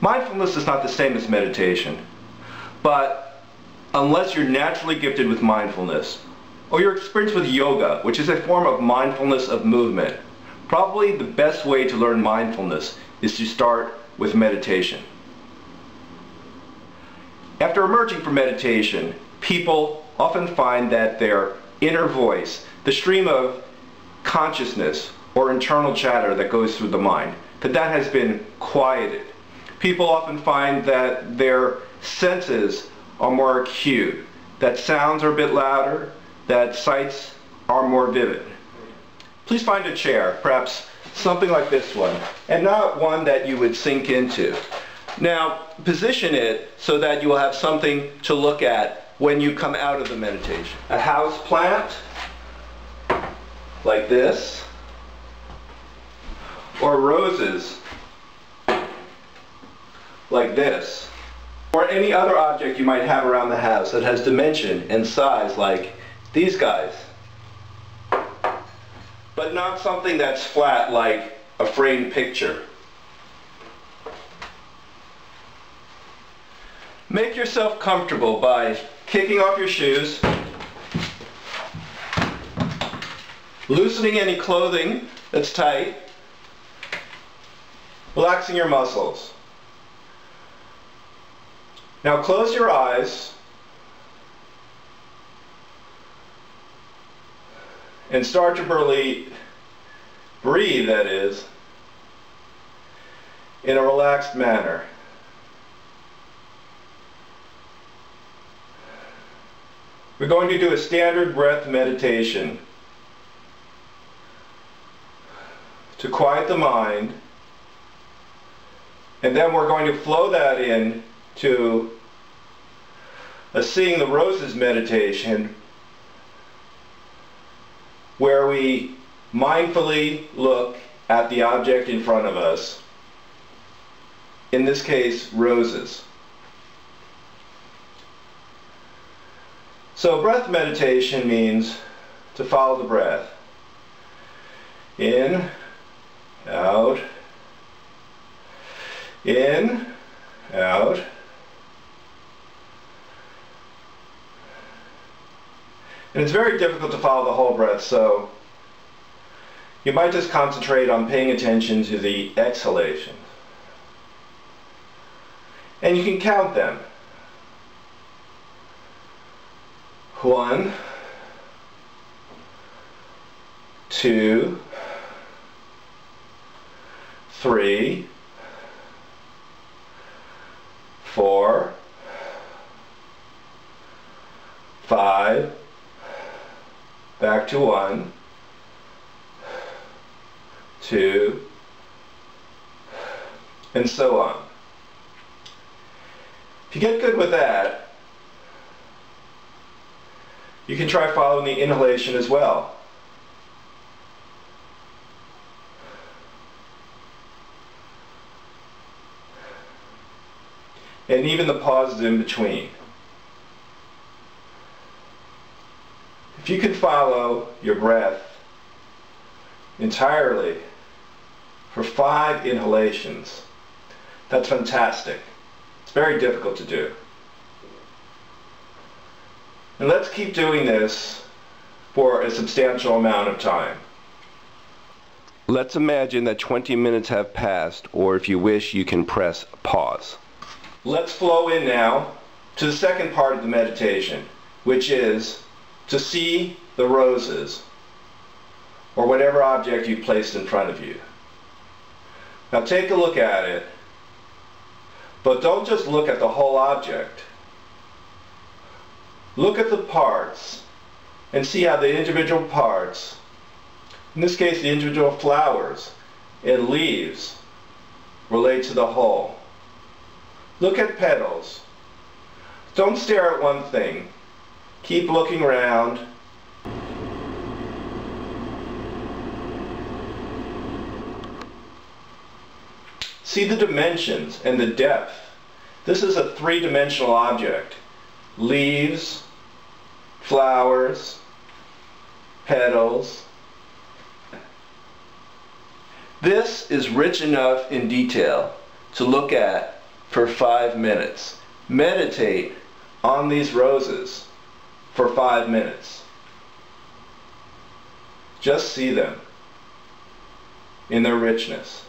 Mindfulness is not the same as meditation, but unless you're naturally gifted with mindfulness, or you're experienced with yoga, which is a form of mindfulness of movement, probably the best way to learn mindfulness is to start with meditation. After emerging from meditation, people often find that their inner voice, the stream of consciousness or internal chatter that goes through the mind, that has been quieted. People often find that their senses are more acute, that sounds are a bit louder, that sights are more vivid. Please find a chair, perhaps something like this one, and not one that you would sink into. Now, position it so that you will have something to look at when you come out of the meditation. A house plant, like this, or roses, like this, or any other object you might have around the house that has dimension and size, like these guys. But not something that's flat like a framed picture. Make yourself comfortable by kicking off your shoes, loosening any clothing that's tight, relaxing your muscles. Now close your eyes and start to breathe, that is, in a relaxed manner. We're going to do a standard breath meditation to quiet the mind, and then we're going to flow that in to a Seeing the Roses meditation, where we mindfully look at the object in front of us, in this case, roses. So breath meditation means to follow the breath. In, out, in, out. And it's very difficult to follow the whole breath, so you might just concentrate on paying attention to the exhalations. And you can count them. 1, 2, 3, 4, 5, back to 1, 2, and so on. If you get good with that, you can try following the inhalation as well. And even the pauses in between. If you can follow your breath entirely for 5 inhalations, that's fantastic. It's very difficult to do. And let's keep doing this for a substantial amount of time. Let's imagine that 20 minutes have passed, or if you wish, you can press pause. Let's flow in now to the second part of the meditation, which is to see the roses, or whatever object you've placed in front of you. Now take a look at it, but don't just look at the whole object. Look at the parts and see how the individual parts, in this case the individual flowers and leaves, relate to the whole. Look at petals. Don't stare at one thing. Keep looking around. See the dimensions and the depth. This is a 3-dimensional object. Leaves, flowers, petals. This is rich enough in detail to look at for 5 minutes. Meditate on these roses for 5 minutes. Just see them in their richness.